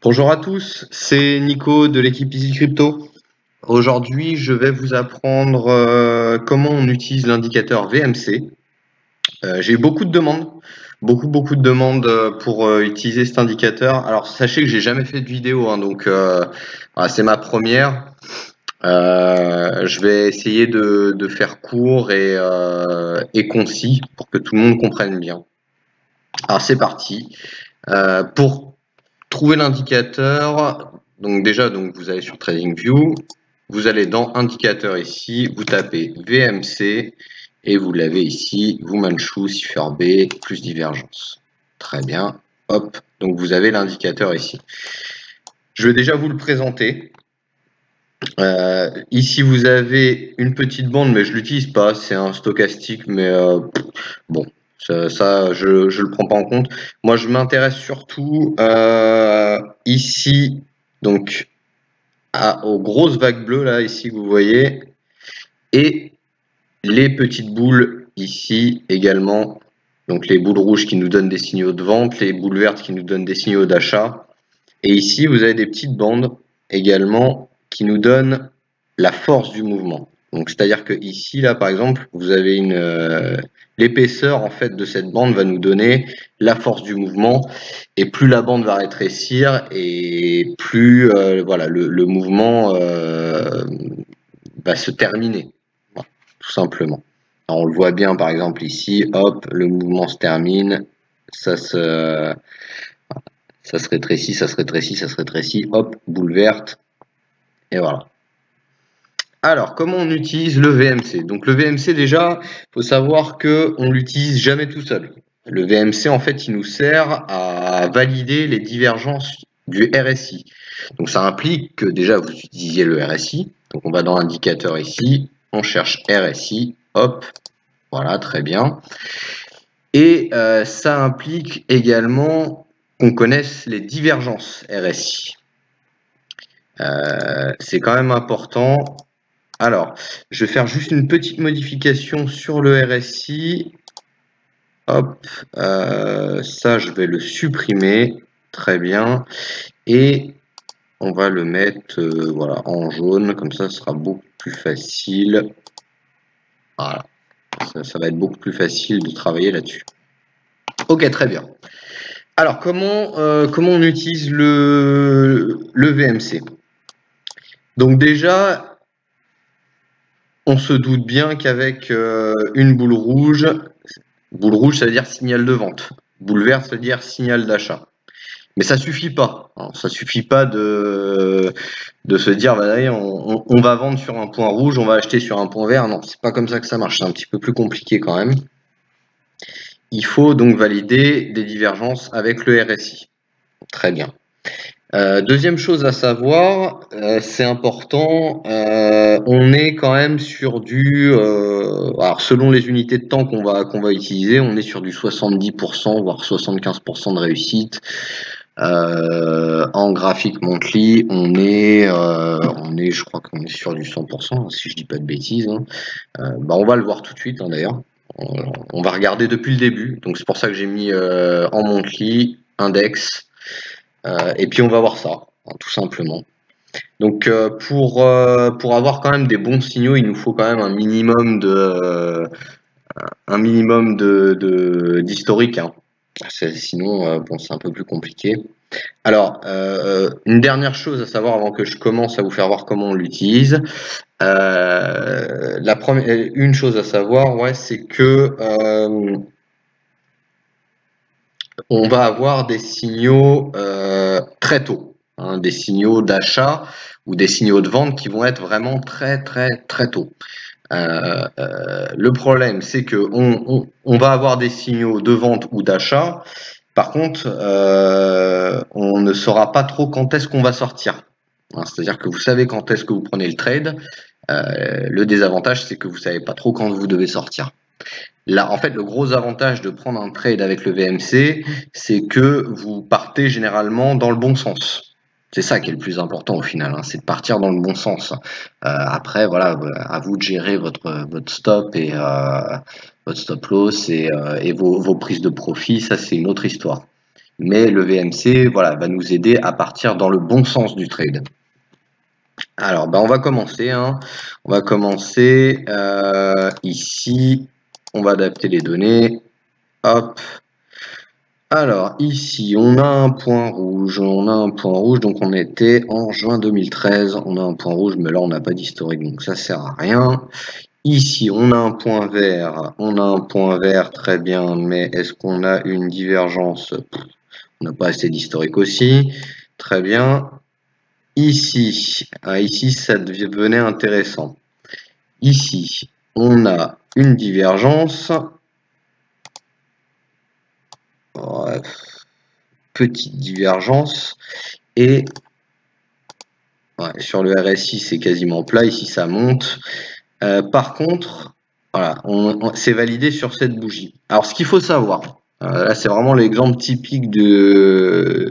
Bonjour à tous, c'est Nico de l'équipe Easy Crypto. Aujourd'hui, je vais vous apprendre comment on utilise l'indicateur VMC. J'ai eu beaucoup de demandes, beaucoup de demandes pour utiliser cet indicateur. Alors sachez que j'ai jamais fait de vidéo, hein, donc voilà, c'est ma première. Je vais essayer de faire court et concis pour que tout le monde comprenne bien. Alors c'est parti. Pour trouver l'indicateur, donc déjà vous allez sur TradingView, vous allez dans indicateur ici, vous tapez VMC et vous l'avez ici, Wumanshu, Cipher B plus divergence. Très bien, hop, donc vous avez l'indicateur ici. Je vais déjà vous le présenter. Ici vous avez une petite bande, mais je l'utilise pas, c'est un stochastique, mais bon, ça je le prends pas en compte. Moi je m'intéresse surtout ici, donc aux grosses vagues bleues là ici que vous voyez, et les petites boules ici également, donc les boules rouges qui nous donnent des signaux de vente, les boules vertes qui nous donnent des signaux d'achat, et ici vous avez des petites bandes également qui nous donnent la force du mouvement. Donc c'est-à-dire que ici là par exemple vous avez l'épaisseur en fait de cette bande va nous donner la force du mouvement, et plus la bande va rétrécir et plus voilà le mouvement va se terminer, voilà, tout simplement. Alors, on le voit bien par exemple ici, hop, le mouvement se termine, ça se rétrécit, ça se rétrécit, ça se rétrécit, hop, boule verte, et voilà. Alors, comment on utilise le VMC? Donc le VMC, déjà, il faut savoir qu'on ne l'utilise jamais tout seul. Le VMC, en fait, il nous sert à valider les divergences du RSI. Donc ça implique que déjà vous utilisiez le RSI. Donc on va dans l'indicateur ici, on cherche RSI, hop, voilà, très bien. Et ça implique également qu'on connaisse les divergences RSI. C'est quand même important. Alors, je vais faire juste une petite modification sur le RSI. Hop, ça je vais le supprimer. Très bien. Et on va le mettre voilà, en jaune, comme ça ce sera beaucoup plus facile. Voilà, ça va être beaucoup plus facile de travailler là-dessus. Ok, très bien. Alors, comment on utilise le VMC? Donc déjà, on se doute bien qu'avec une boule rouge, ça veut dire signal de vente. Boule verte, ça veut dire signal d'achat. Mais ça suffit pas. Alors, ça suffit pas de se dire, bah, allez, on va vendre sur un point rouge, on va acheter sur un point vert. Non, c'est pas comme ça que ça marche. C'est un petit peu plus compliqué quand même. Il faut donc valider des divergences avec le RSI. Très bien. Deuxième chose à savoir, c'est important, on est quand même sur alors selon les unités de temps qu'on va utiliser, on est sur du 70%, voire 75% de réussite. En graphique monthly, je crois qu'on est sur du 100%, si je dis pas de bêtises, hein. Bah on va le voir tout de suite, hein, d'ailleurs. On va regarder depuis le début, donc c'est pour ça que j'ai mis en monthly, index. Et puis on va voir ça, hein, tout simplement. Donc pour avoir quand même des bons signaux, il nous faut quand même un minimum d'historique, hein. Sinon, bon, c'est un peu plus compliqué. Alors, une dernière chose à savoir avant que je commence à vous faire voir comment on l'utilise. Une chose à savoir, ouais, c'est que on va avoir des signaux très tôt, hein, des signaux d'achat ou des signaux de vente qui vont être vraiment très tôt. Le problème, c'est que on va avoir des signaux de vente ou d'achat. Par contre, on ne saura pas trop quand est-ce qu'on va sortir. Hein, c'est-à-dire que vous savez quand est-ce que vous prenez le trade. Le désavantage, c'est que vous savez pas trop quand vous devez sortir. Là, en fait, le gros avantage de prendre un trade avec le VMC, c'est que vous partez généralement dans le bon sens. C'est ça qui est le plus important au final, hein, c'est de partir dans le bon sens. Après, voilà, à vous de gérer votre stop et votre stop loss et vos prises de profit, ça c'est une autre histoire. mais le VMC, voilà, va nous aider à partir dans le bon sens du trade. Alors, on va commencer, hein. On va commencer ici. On va adapter les données. Hop. Alors, ici, on a un point rouge. Donc on était en juin 2013. On a un point rouge, mais là, on n'a pas d'historique, donc ça sert à rien. Ici, on a un point vert. Très bien, mais est-ce qu'on a une divergence? On n'a pas assez d'historique aussi. Très bien. Ici, ici, ça devenait intéressant. Ici, on a une divergence. Bref, petite divergence. Et sur le RSI, c'est quasiment plat. Ici, ça monte. Par contre, voilà, c'est validé sur cette bougie. Alors, ce qu'il faut savoir, là, c'est vraiment l'exemple typique du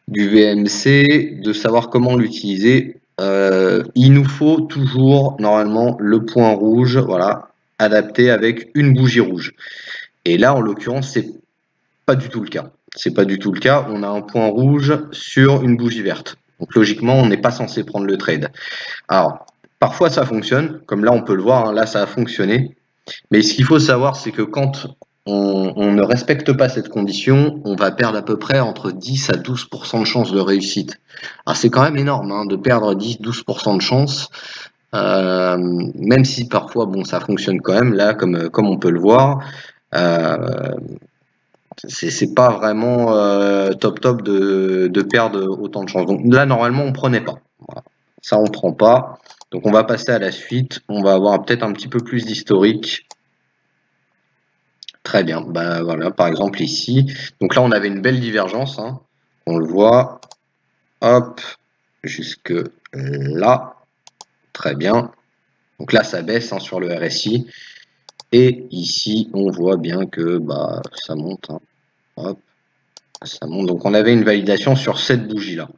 VMC, de savoir comment l'utiliser. Il nous faut toujours, normalement, le point rouge, voilà, adapté avec une bougie rouge. Et là, en l'occurrence, c'est pas du tout le cas. C'est pas du tout le cas. On a un point rouge sur une bougie verte. Donc, logiquement, on n'est pas censé prendre le trade. Alors, parfois, ça fonctionne. Comme là, on peut le voir, hein, là, ça a fonctionné. Mais ce qu'il faut savoir, c'est que quand on ne respecte pas cette condition, on va perdre à peu près entre 10 à 12% de chances de réussite. Alors c'est quand même énorme hein, de perdre 10-12% de chance, même si parfois bon ça fonctionne quand même, là comme on peut le voir. C'est pas vraiment top de perdre autant de chance. Donc là normalement on prenait pas. Voilà. Ça on prend pas. Donc on va passer à la suite. On va avoir peut-être un petit peu plus d'historique. Très bien, voilà, par exemple ici. Donc là, on avait une belle divergence, hein. On le voit, hop, jusque là. Très bien. Donc là, ça baisse hein, sur le RSI. Et ici, on voit bien que ça monte. Hein. Hop, ça monte. Donc on avait une validation sur cette bougie-là.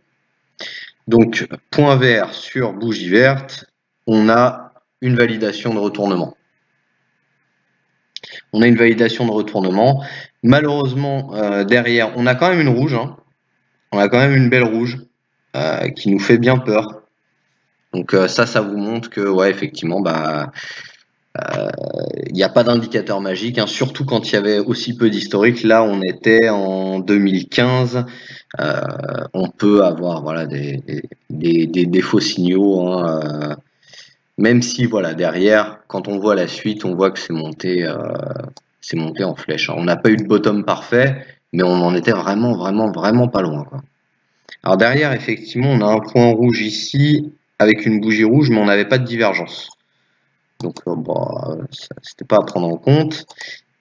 Donc, point vert sur bougie verte, on a une validation de retournement. On a une validation de retournement. Malheureusement, derrière, on a quand même une rouge. Hein. On a quand même une belle rouge qui nous fait bien peur. Donc ça vous montre que, ouais, effectivement, il n'y a pas d'indicateur magique, hein, surtout quand il y avait aussi peu d'historique. Là, on était en 2015. On peut avoir voilà, des faux signaux. Hein, même si, voilà, derrière, quand on voit la suite, on voit que c'est monté en flèche. Hein. On n'a pas eu de bottom parfait, mais on en était vraiment pas loin. Quoi. Alors derrière, effectivement, on a un point rouge ici avec une bougie rouge, mais on n'avait pas de divergence. Donc, c'était pas à prendre en compte.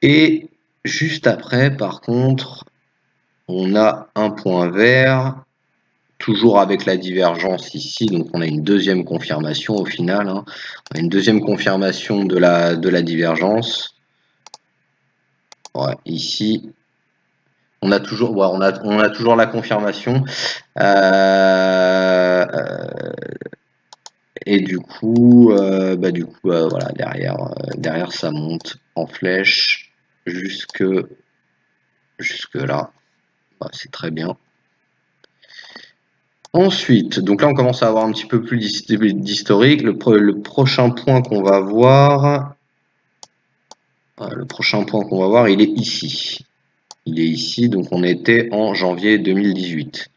Et juste après, par contre, on a un point vert, toujours avec la divergence ici. Donc, on a une deuxième confirmation au final. Hein. On a une deuxième confirmation de la divergence. Ouais, ici, on a toujours la confirmation. Et du coup, voilà, derrière ça monte en flèche jusque là. C'est très bien. Ensuite, donc là on commence à avoir un petit peu plus d'historique. Le prochain point qu'on va voir, il est ici. Il est ici, donc on était en janvier 2018.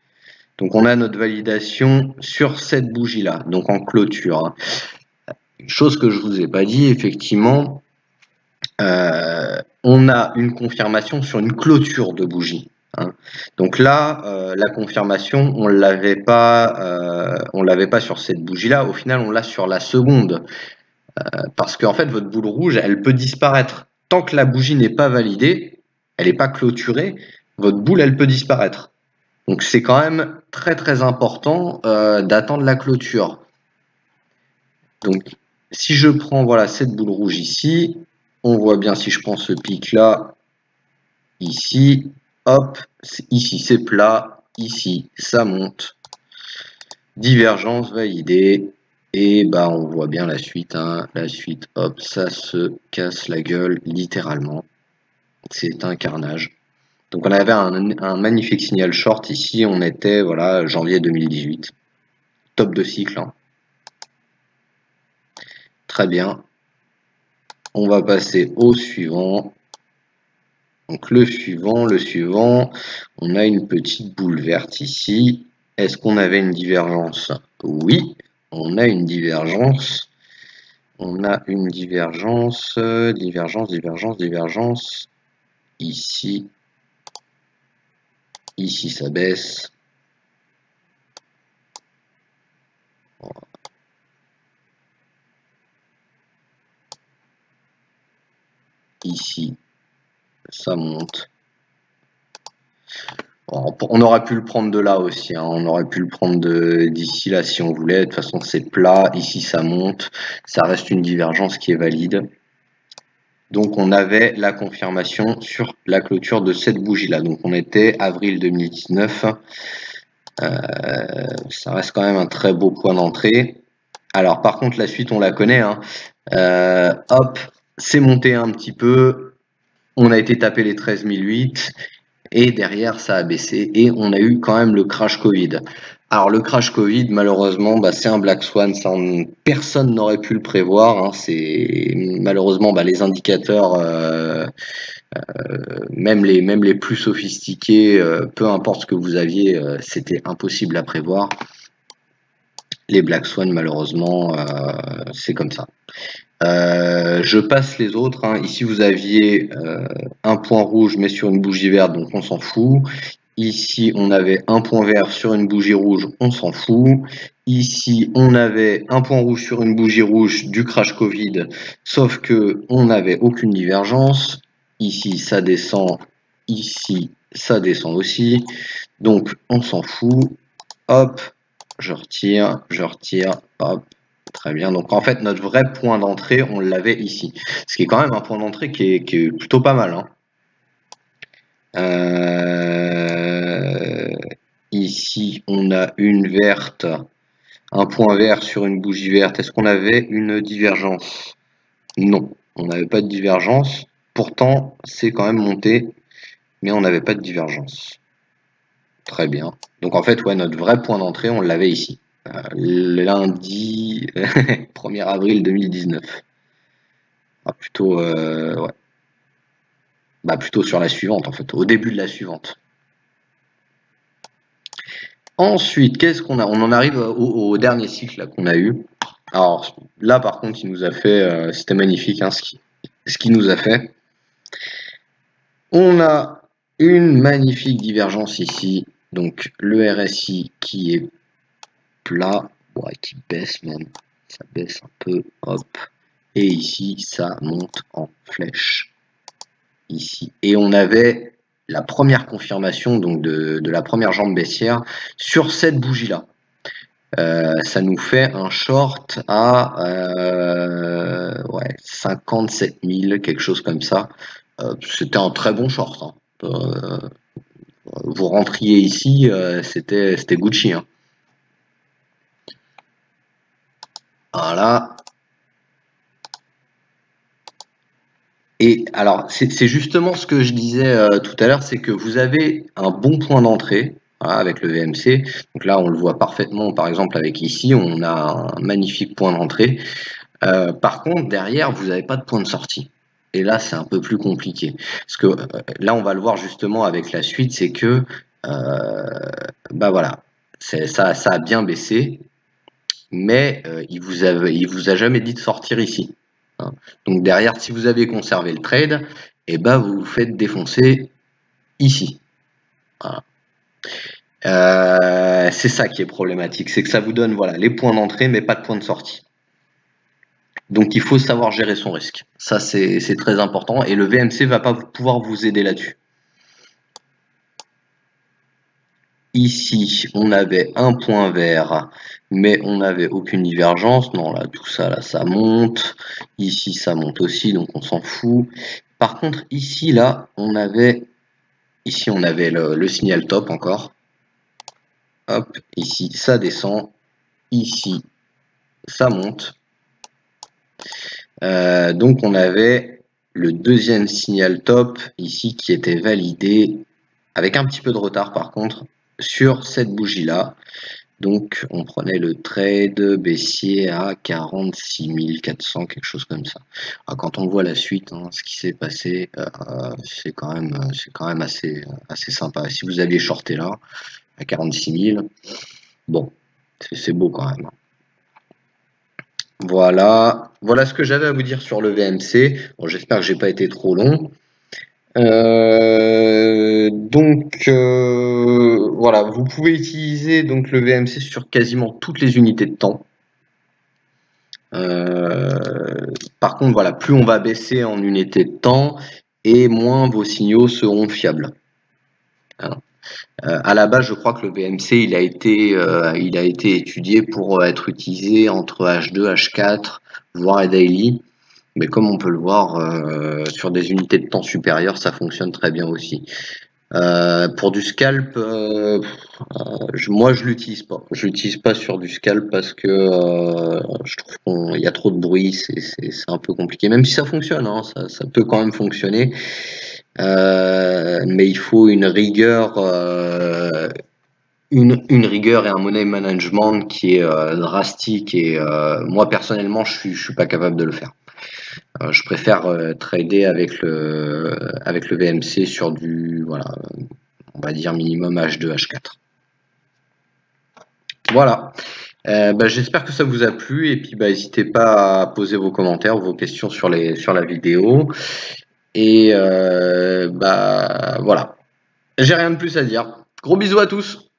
Donc on a notre validation sur cette bougie-là, donc en clôture. Hein. Une chose que je vous ai pas dit, effectivement, on a une confirmation sur une clôture de bougie. Hein. Donc là, la confirmation, on l'avait pas sur cette bougie-là. Au final, on l'a sur la seconde, parce qu'en fait, votre boule rouge, elle peut disparaître tant que la bougie n'est pas validée, elle n'est pas clôturée. Votre boule, elle peut disparaître. Donc c'est quand même très important d'attendre la clôture. Donc si je prends voilà cette boule rouge ici, on voit bien si je prends ce pic là, ici, hop, ici c'est plat, ici ça monte, divergence validée, et on voit bien la suite, hein, la suite, hop, ça se casse la gueule littéralement, c'est un carnage. Donc on avait un magnifique signal short ici, on était voilà janvier 2018. Top de cycle, hein. Très bien. On va passer au suivant. Donc le suivant, on a une petite boule verte ici. Est-ce qu'on avait une divergence? Oui, on a une divergence. On a une divergence, divergence. Ici, ici ça baisse. Ici, ça monte. On aurait pu le prendre de là aussi, hein. On aurait pu le prendre d'ici là si on voulait. De toute façon, c'est plat. Ici, ça monte. Ça reste une divergence qui est valide. Donc, on avait la confirmation sur la clôture de cette bougie-là. Donc, on était avril 2019. Ça reste quand même un très beau point d'entrée. Alors, par contre, la suite, on la connaît, hein. Hop, c'est monté un petit peu. On a été taper les 13 008. Et derrière, ça a baissé et on a eu quand même le crash Covid. Alors le crash Covid, malheureusement, c'est un Black Swan, personne n'aurait pu le prévoir, hein. C'est malheureusement les indicateurs, même les plus sophistiqués, peu importe ce que vous aviez, c'était impossible à prévoir. Les Black Swan, malheureusement, c'est comme ça. Je passe les autres, hein. Ici vous aviez un point rouge mais sur une bougie verte, donc on s'en fout. Ici on avait un point vert sur une bougie rouge, on s'en fout. Ici on avait un point rouge sur une bougie rouge du crash Covid, sauf que on n'avait aucune divergence. Ici ça descend, ici ça descend aussi, donc on s'en fout. Hop, je retire, hop. Très bien, donc en fait notre vrai point d'entrée on l'avait ici, ce qui est quand même un point d'entrée qui est plutôt pas mal, hein. Ici on a une verte, un point vert sur une bougie verte. Est-ce qu'on avait une divergence? Non, on n'avait pas de divergence, pourtant c'est quand même monté, mais on n'avait pas de divergence. Très bien, donc en fait ouais, notre vrai point d'entrée on l'avait ici. Lundi 1er avril 2019. Plutôt, ouais. Plutôt sur la suivante en fait, au début de la suivante. Ensuite, qu'est-ce qu'on a? On en arrive au dernier cycle qu'on a eu. Alors là par contre, il nous a fait, c'était magnifique, hein, ce qu'il nous a fait. On a une magnifique divergence ici, donc le RSI qui est plat, ouais, qui baisse même, ça baisse un peu, hop, et ici ça monte en flèche, ici, et on avait la première confirmation donc de la première jambe baissière sur cette bougie là. Ça nous fait un short à ouais, 57 000, quelque chose comme ça. C'était un très bon short, hein. Vous rentriez ici, c'était Gucci, hein. Voilà. Et alors, c'est justement ce que je disais tout à l'heure, c'est que vous avez un bon point d'entrée, voilà, avec le VMC. Donc là, on le voit parfaitement, par exemple, avec ici, on a un magnifique point d'entrée. Par contre, derrière, vous n'avez pas de point de sortie. Et là, c'est un peu plus compliqué. Parce que là, on va le voir justement avec la suite, c'est que, voilà, ça a bien baissé, mais il vous a jamais dit de sortir ici, hein. Donc derrière, si vous avez conservé le trade, et vous vous faites défoncer ici. Voilà. C'est ça qui est problématique, c'est que ça vous donne voilà, les points d'entrée, mais pas de points de sortie. Donc il faut savoir gérer son risque. Ça, c'est très important, et le VMC va pas pouvoir vous aider là-dessus. Ici, on avait un point vert, mais on n'avait aucune divergence. Non, là, tout ça, là, ça monte. Ici, ça monte aussi, donc on s'en fout. Par contre, ici, là, on avait le signal top encore. Hop, ici, ça descend. Ici, ça monte. Donc, on avait le deuxième signal top ici qui était validé. avec un petit peu de retard par contre, sur cette bougie-là. Donc on prenait le trade baissier à 46 400, quelque chose comme ça. Alors, quand on voit la suite, hein, ce qui s'est passé, c'est quand même assez sympa. Si vous aviez shorté là, à 46 000, bon, c'est beau quand même. Voilà, voilà ce que j'avais à vous dire sur le VMC. Bon, j'espère que j'ai pas été trop long. Voilà, vous pouvez utiliser donc le VMC sur quasiment toutes les unités de temps. Par contre, voilà, plus on va baisser en unité de temps et moins vos signaux seront fiables. Hein. À la base, je crois que le VMC il a été étudié pour être utilisé entre H2, H4, voire daily. Mais comme on peut le voir sur des unités de temps supérieures, ça fonctionne très bien aussi. Pour du scalp, moi je l'utilise pas. Je l'utilise pas sur du scalp parce que je trouve qu'il y a trop de bruit, c'est un peu compliqué. Même si ça fonctionne, hein, ça peut quand même fonctionner. Mais il faut une rigueur, une rigueur et un money management qui est drastique. Et moi personnellement, je suis pas capable de le faire. Je préfère trader avec le VMC sur du, voilà, on va dire minimum H2, H4. Voilà. J'espère que ça vous a plu et puis n'hésitez pas à poser vos commentaires, vos questions sur la vidéo. Et voilà. J'ai rien de plus à dire. Gros bisous à tous.